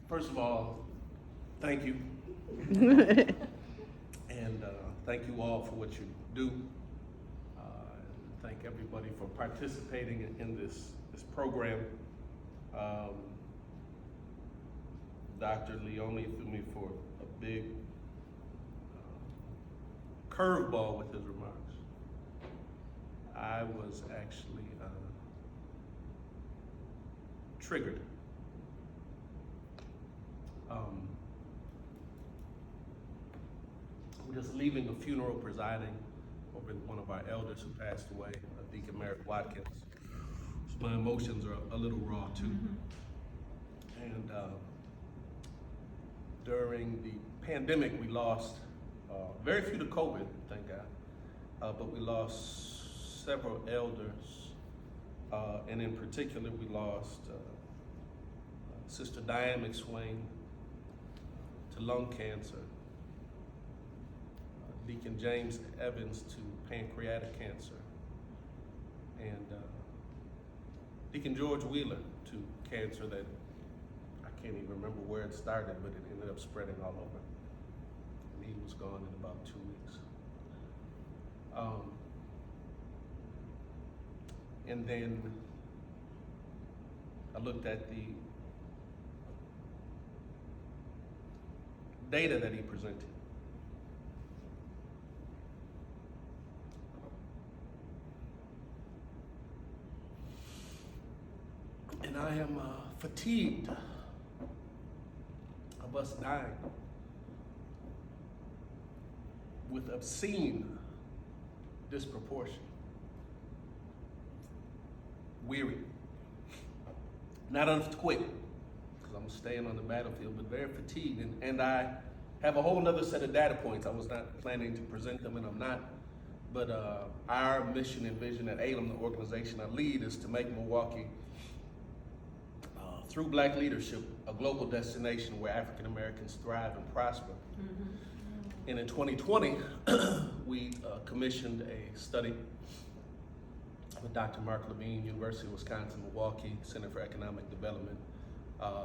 First of all, thank you. And thank you all for what you do. Thank everybody for participating in this program. Dr. Leone threw me for a big curveball with his remarks. I was actually triggered. I'm just leaving a funeral presiding over one of our elders who passed away, Deacon Merrick Watkins. So my emotions are a little raw too. And during the pandemic, we lost very few to COVID, thank God, but we lost several elders, and in particular, we lost Sister Diane McSwain to lung cancer, Deacon James Evans to pancreatic cancer, and Deacon George Wheeler to cancer that I can't even remember where it started, but it ended up spreading all over. And he was gone in about 2 weeks. And then I looked at the data that he presented. And I am fatigued of us dying with obscene disproportion. Weary. Not enough to quit, because I'm staying on the battlefield, but very fatigued. And I have a whole nother set of data points. I was not planning to present them, and I'm not. But our mission and vision at ALEM, the organization I lead, is to make Milwaukee, through Black leadership, a global destination where African Americans thrive and prosper. And in 2020, we commissioned a study with Dr. Mark Levine, University of Wisconsin, Milwaukee, Center for Economic Development.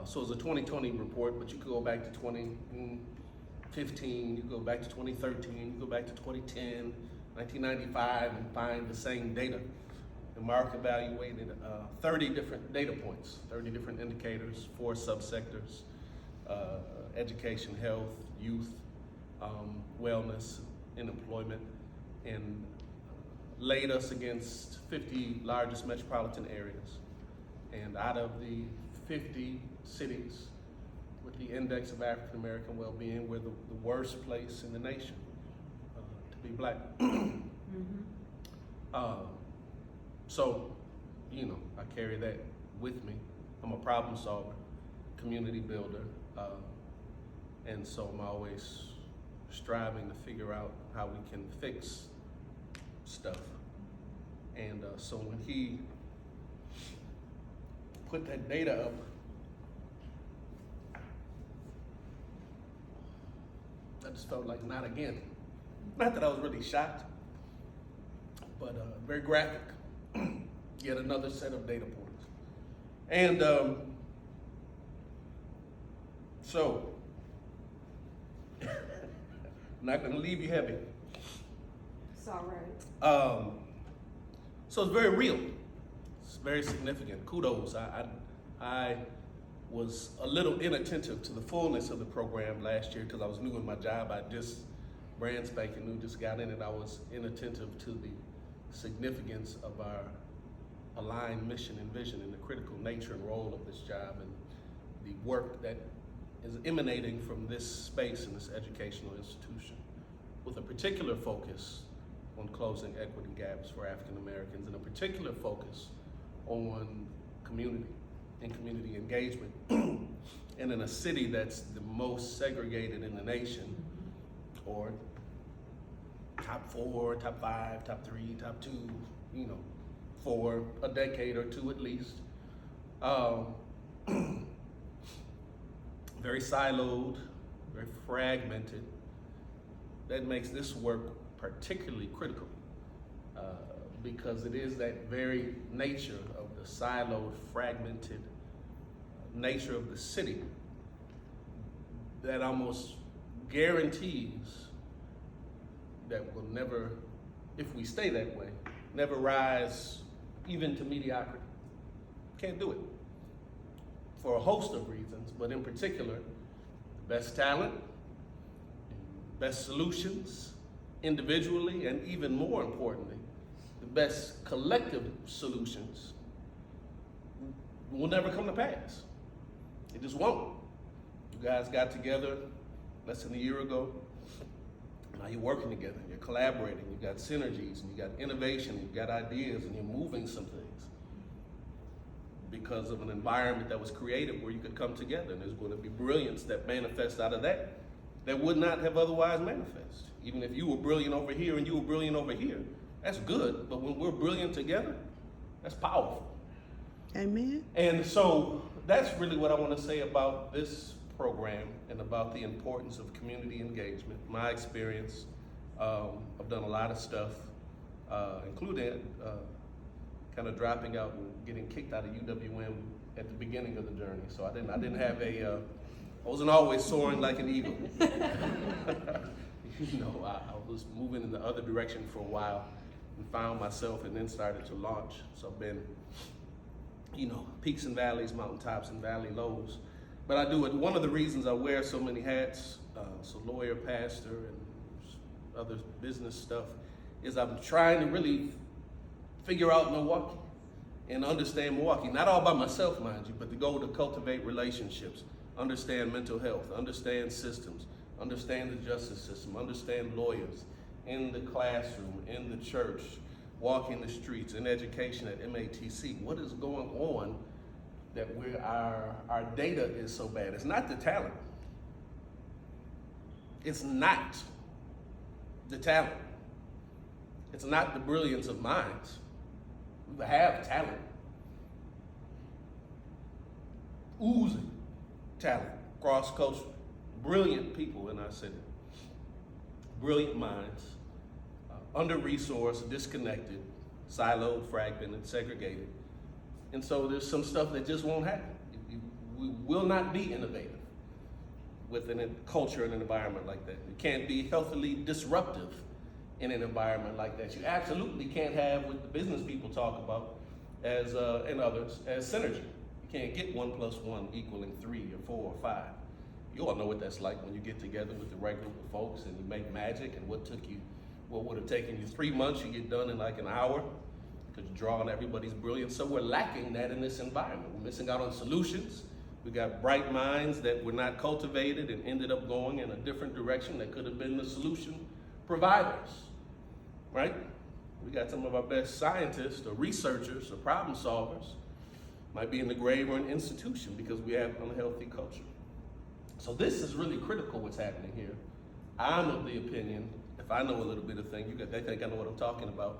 So it was a 2020 report, but you could go back to 2015, you go back to 2013, you go back to 2010, 1995, and find the same data. And Mark evaluated 30 different data points, 30 different indicators, 4 subsectors: education, health, youth, wellness, and employment, and laid us against 50 largest metropolitan areas. And out of the 50 cities with the index of African American well-being, we're the worst place in the nation to be Black. So, you know, I carry that with me. I'm a problem solver, community builder, and so I'm always striving to figure out how we can fix stuff. And so when he put that data up, I just felt like not again. Not that I was really shocked, but very graphic. Yet another set of data points. And so, I'm not gonna leave you heavy. It's all right. So it's very real. It's very significant. Kudos. I was a little inattentive to the fullness of the program last year because I was new in my job. I just brand spanking new, just got in it. I was inattentive to the significance of our aligned mission and vision and the critical nature and role of this job and the work that is emanating from this space and this educational institution, with a particular focus on closing equity gaps for African Americans and a particular focus on community and community engagement. And in a city that's the most segregated in the nation, or top 4, top 5, top 3, top 2, you know, for a decade or 2 at least. Very siloed, very fragmented. That makes this work particularly critical because it is that very nature of the siloed, fragmented nature of the city that almost guarantees that will never, if we stay that way, never rise even to mediocrity. Can't do it for a host of reasons, but in particular, the best talent, best solutions individually, and even more importantly, the best collective solutions will never come to pass. It just won't. You guys got together less than a year ago. Now you're working together, you're collaborating, you've got synergies, and you got innovation, you've got ideas, and you're moving some things because of an environment that was created where you could come together, and there's going to be brilliance that manifests out of that would not have otherwise manifest. Even if you were brilliant over here and you were brilliant over here, that's good, but when we're brilliant together, that's powerful. Amen. And so that's really what I want to say about this program and about the importance of community engagement. My experience, I've done a lot of stuff, including kind of dropping out and getting kicked out of UWM at the beginning of the journey. So I didn't have I wasn't always soaring like an eagle. You know, I was moving in the other direction for a while and found myself and then started to launch. So I've been, you know, peaks and valleys, mountaintops and valley lows. But I do it, one of the reasons I wear so many hats, so lawyer, pastor, and other business stuff, is I'm trying to really figure out Milwaukee and understand Milwaukee. Not all by myself, mind you, but to go to cultivate relationships, understand mental health, understand systems, understand the justice system, understand lawyers in the classroom, in the church, walking the streets, in education at MATC. What is going on that our data is so bad? It's not the talent. It's not the talent. It's not the brilliance of minds. We have talent. Oozing talent, cross-cultural, brilliant people in our city. Brilliant minds, under-resourced, disconnected, siloed, fragmented, segregated. And so there's some stuff that just won't happen. We will not be innovative within a culture and an environment like that. You can't be healthily disruptive in an environment like that. You absolutely can't have what the business people talk about as and others as synergy. You can't get 1 + 1 = 3 or 4 or 5. You all know what that's like when you get together with the right group of folks and you make magic, and what would have taken you 3 months, you get done in like an hour because you draw on everybody's brilliance. So we're lacking that in this environment. We're missing out on solutions. We got bright minds that were not cultivated and ended up going in a different direction that could have been the solution providers, right? We got some of our best scientists or researchers or problem solvers might be in the grave or an institution because we have unhealthy culture. So this is really critical what's happening here. I'm of the opinion, if I know a little bit of things, they think I know what I'm talking about.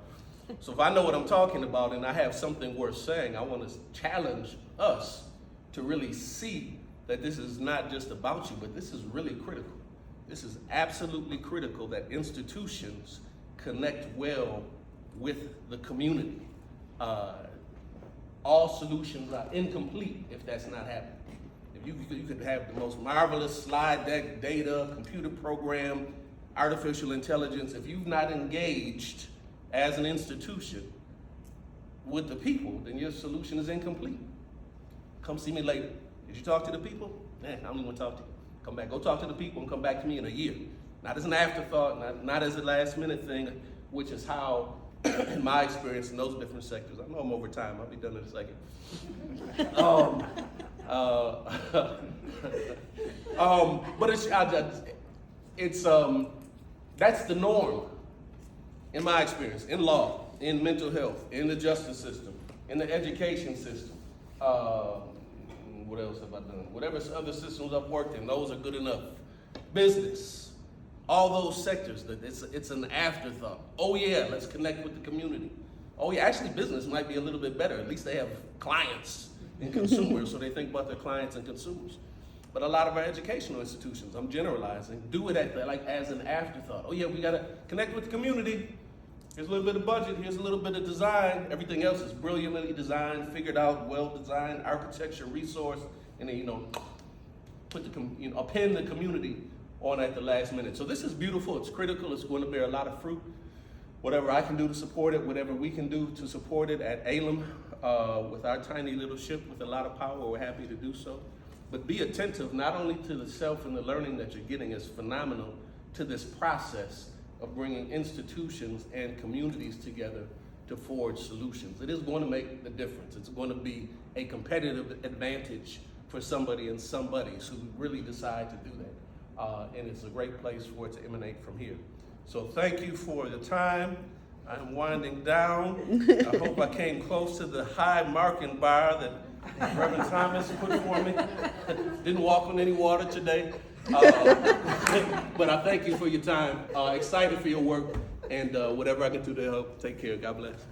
So if I know what I'm talking about and I have something worth saying, I want to challenge us to really see that this is not just about you, but this is really critical. This is absolutely critical that institutions connect well with the community. All solutions are incomplete if that's not happening. If you could have the most marvelous slide deck, data, computer program, artificial intelligence, if you've not engaged as an institution with the people, then your solution is incomplete. Come see me later. Did you talk to the people? I don't even want to talk to you. Come back, go talk to the people and come back to me in a year. Not as an afterthought, not as a last minute thing, which is how, in my experience in those different sectors, I know I'm over time, I'll be done in a second. But it's that's the norm in my experience, in law, in mental health, in the justice system, in the education system. What else have I done? Whatever other systems I've worked in, those are good enough. Business, all those sectors, that it's an afterthought. Oh yeah, let's connect with the community. Oh yeah, actually business might be a little bit better. At least they have clients and consumers, so they think about their clients and consumers. But a lot of our educational institutions, I'm generalizing, do it as an afterthought. Oh yeah, we gotta connect with the community. Here's a little bit of budget, here's a little bit of design. Everything else is brilliantly designed, figured out, well-designed, architecture, resource, and then, append the community on at the last minute. So this is beautiful, it's critical, it's going to bear a lot of fruit. Whatever I can do to support it, whatever we can do to support it at ALEM, with our tiny little ship with a lot of power, we're happy to do so. But be attentive not only to the self and the learning that you're getting is phenomenal, to this process of bringing institutions and communities together to forge solutions. It is going to make the difference. It's going to be a competitive advantage for somebody and somebodies who really decide to do that. And it's a great place for it to emanate from here. So thank you for the time. I'm winding down. I hope I came close to the high marking bar that Reverend Thomas put for me. Didn't walk on any water today. But I thank you for your time. Excited for your work and whatever I can do to help. Take care. God bless.